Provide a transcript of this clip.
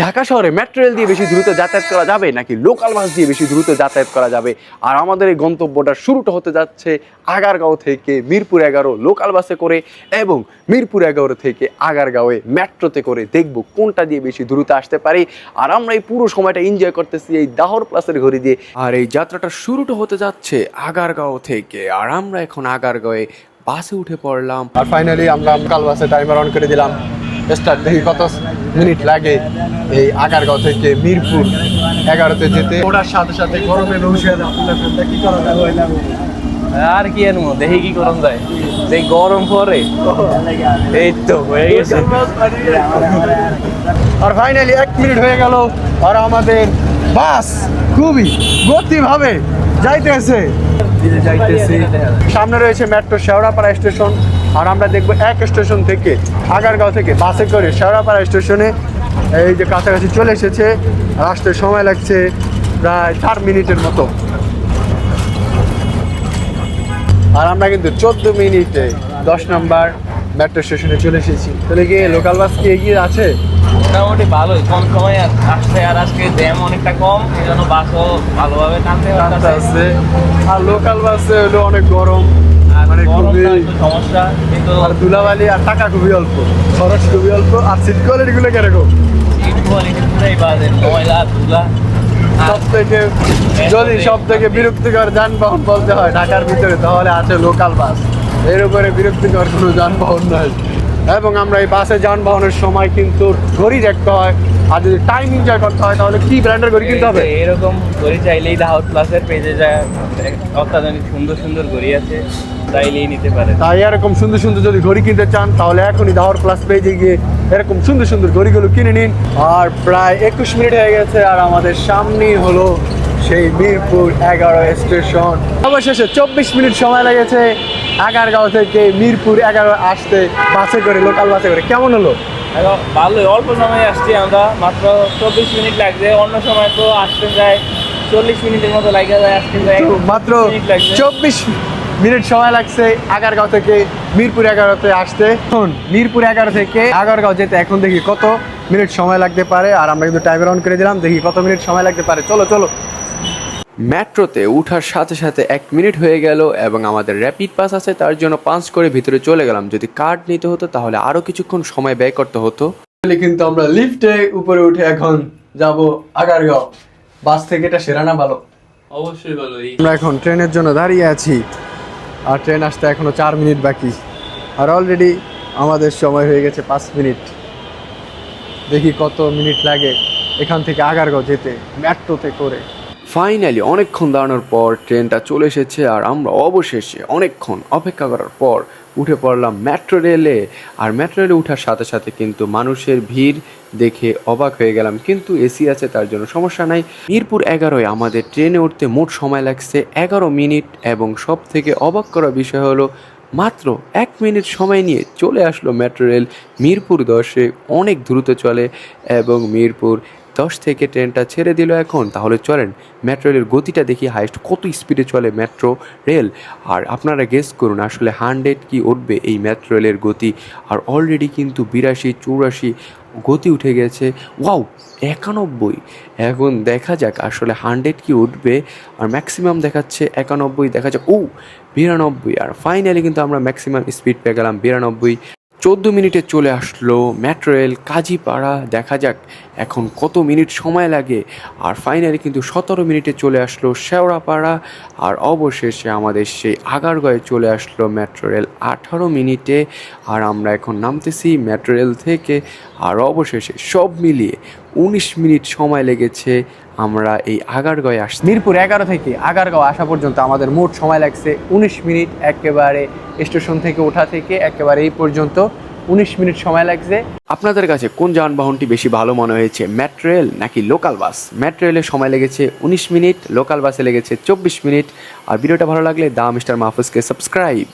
ঢাকা শহরে metro rail দিয়ে বেশি দ্রুত যাতায়াত করা যাবে নাকি লোকাল বাস দিয়ে বেশি দ্রুত যাতায়াত করা যাবে? আর আমাদের এই গন্তব্যটা শুরুটা হতে যাচ্ছে আগারগাঁও থেকে মিরপুর 11 লোকাল বাসে করে এবং মিরপুর 11 থেকে আগারগাঁওয়ে মেট্রোতে করে। দেখবো কোনটা দিয়ে বেশি দ্রুত আসতে পারি। আর আমরা এই পুরো সময়টা এনজয় করতেছি এই দাহর প্লাসের ঘড়ি দিয়ে। আর এই যাত্রাটা শুরুটা হতে যাচ্ছে আগারগাঁও থেকে। আর আমরা এখন আগারগাঁওয়ে বাসে উঠে পড়লাম। আর ফাইনালি আমরা লোকাল বাসে টাইমার অন করে দিলাম। স্টার্ট দেখি কত মিনিট লাগে এই আগারগাঁও থেকে মিরপুর 11-তে যেতে। ওটার সাথে সাথে গরমে বসে কি করা যাবে আর কি আনবো, দেখি কি করুন যায়, সেই গরম পরে এই তো হয়ে গেছে। আর ফাইনালি 1 মিনিট হয়ে গেল আর আমাদের বাস খুবই গতিভাবে যাইতেছে। সামনে রয়েছে মেট্রো শেওড়াপাড়া স্টেশন। আর আমরা দেখবো এক স্টেশন থেকে আগারগাঁও থেকে বাসে করে শেওড়াপাড়া স্টেশনে এই যে কাছাকাছি চলে এসেছে। আসতে সময় লাগছে প্রায় 4 মিনিটের মতো। আর আমরা কিন্তু 14 মিনিটে 10 নম্বর মেট্রো স্টেশনে চলে এসেছি। তাহলে কি লোকাল বাস কি এগিয়ে আছে? মোটামুটি ভালোই, কম সময় আসছে। আর আজকে জ্যাম অনেকটা কম, এই জন্য বাসও ভালোভাবে টানতে আছে। আর লোকাল বাসে হলো অনেক গরম, মানে খুবই সমস্যা, কিন্তু আর ধুলাবালি আর টাকা খুবই অল্প, খরচ খুবই অল্প। আর সিট কোয়ালিটি গুলো কিরকম? সিট কোয়ালিটি পুরাই বাজে, ময়লা ধুলা। সব থেকে বিরক্তিকর যানবাহন বলতে হয় ঢাকার ভিতরে তাহলে আছে লোকাল বাস। এর উপরে বিরক্তিকর কোনো যানবাহন নাই। এবং আমরা এই বাসে যানবাহনের সময় কিন্তু ঘড়ি দেখতে হয়। আর যদি টাইম এনজয় করতে হয় তাহলে কি ব্র্যান্ডের ঘড়ি কিনতে হবে? এরকম ঘড়ি চাইলেই দাহত প্লাসের পেজে যায়, অত্যাধুনিক সুন্দর সুন্দর ঘড়ি আছে, চাইলেই নিতে পারে। তাই এরকম সুন্দর সুন্দর যদি ঘড়ি কিনতে চান তাহলে এখনই দাহর প্লাস পেজে গিয়ে এরকম সুন্দর সুন্দর ঘড়িগুলো কিনে নিন। আর প্রায় 21 মিনিট হয়ে গেছে আর আমাদের সামনেই হলো সেই মিরপুর 11 স্টেশন। অবশেষে 24 মিনিট সময় লেগেছে আগারগাঁও থেকে মিরপুর 11 আসতে বাসে করে, লোকাল বাসে করে। কেমন হলো? ভালোই, অল্প সময় আসছি আমরা, মাত্র 24 মিনিট লাগছে। অন্য সময় তো আসতে যায় 40 মিনিটের মতো লাগে যায়, আসতে যায় মাত্র 24 মিনিট সময় লাগছে আগারগাঁও থেকে মিরপুর 11-তে আসতে। এখন মিরপুর 11 থেকে আগারগাঁও যেতে এখন দেখি কত মিনিট সময় লাগতে পারে। আর আমরা কিন্তু টাইমার অন করে দিলাম, দেখি কত মিনিট সময় লাগতে পারে। চলো চলো। মেট্রোতে ওঠার সাথে সাথে 1 মিনিট হয়ে গেল এবং আমাদের র্যাপিড পাস আছে, তার জন্য পাঞ্চ করে ভিতরে চলে গেলাম। যদি কার্ড নিতে হতো তাহলে আরও কিছুক্ষণ সময় ব্যয় করতে হতো। কিন্তু আমরা লিফটে উপরে উঠে এখন যাব আগারগাঁও। বাস থেকে এটা সেরা না ভালো? অবশ্যই ভালো। আমরা এখন ট্রেনের জন্য দাঁড়িয়ে আছি আর ট্রেন আসতে এখনো 4 মিনিট বাকি। আর অলরেডি আমাদের সময় হয়ে গেছে 5 মিনিট। দেখি কত মিনিট লাগে এখান থেকে আগারগাঁও যেতে মেট্রোতে করে। ফাইনালি অনেকক্ষণ দাঁড়ানোর পর ট্রেনটা চলে এসেছে আর আমরা অবশেষে অনেকক্ষণ অপেক্ষা করার পর উঠে পড়লাম মেট্রো রেলে। আর মেট্রো রেলে ওঠার সাথে সাথে কিন্তু মানুষের ভিড় দেখে অবাক হয়ে গেলাম, কিন্তু এসি আছে তার জন্য সমস্যা নাই। মিরপুর 11-এ আমাদের ট্রেনে উঠতে মোট সময় লাগছে 11 মিনিট এবং সব থেকে অবাক করা বিষয় হলো মাত্র 1 মিনিট সময় নিয়ে চলে আসলো মেট্রো রেল মিরপুর 10-এ। অনেক দ্রুত চলে এবং মিরপুর 10 থেকে ট্রেনটা ছেড়ে দিল এখন। তাহলে চলেন মেট্রো রেলের গতিটা দেখি, হাইস্ট কত স্পিডে চলে মেট্রো রেল। আর আপনারা গেস করুন আসলে 100 কি উঠবে এই মেট্রো রেলের গতি। আর অলরেডি কিন্তু 82-84 গতি উঠে গেছে। ওয়াও, 91। এখন দেখা যাক আসলে 100 কি উঠবে। আর ম্যাক্সিমাম দেখাচ্ছে 91, দেখা যাক 92। আর ফাইনালি কিন্তু আমরা ম্যাক্সিমাম স্পিড পেয়ে গেলাম 92। 14 মিনিটে চলে আসলো মেট্রো রেল কাজীপাড়া। দেখা যাক এখন কত মিনিট সময় লাগে। আর ফাইনালি কিন্তু 17 মিনিটে চলে আসলো শেওড়াপাড়া। আর অবশেষে আমাদের সেই আগারগাঁওয়ে চলে আসলো মেট্রো রেল 18 মিনিটে। আর আমরা এখন নামতেছি মেট্রো রেল থেকে। আর অবশেষে সব মিলিয়ে 19 মিনিট সময় লেগেছে আমরা এই আগারগাঁওয়ে আসছি। মিরপুর 11 থেকে আগারগাঁও আসা পর্যন্ত আমাদের মোট সময় লাগছে 19 মিনিট। একেবারে স্টেশন থেকে ওঠা থেকে একেবারে এই পর্যন্ত 19 মিনিট সময় লাগছে। আপনাদের কাছে কোন যানবাহনটি বেশি ভালো মনে হয়েছে, মেট্রো রেল নাকি লোকাল বাস? মেট্রো রেলে সময় লেগেছে 19 মিনিট, লোকাল বাসে লেগেছে 24 মিনিট। আর ভিডিওটা ভালো লাগলে দা মিস্টার মাহফুজকে সাবস্ক্রাইব।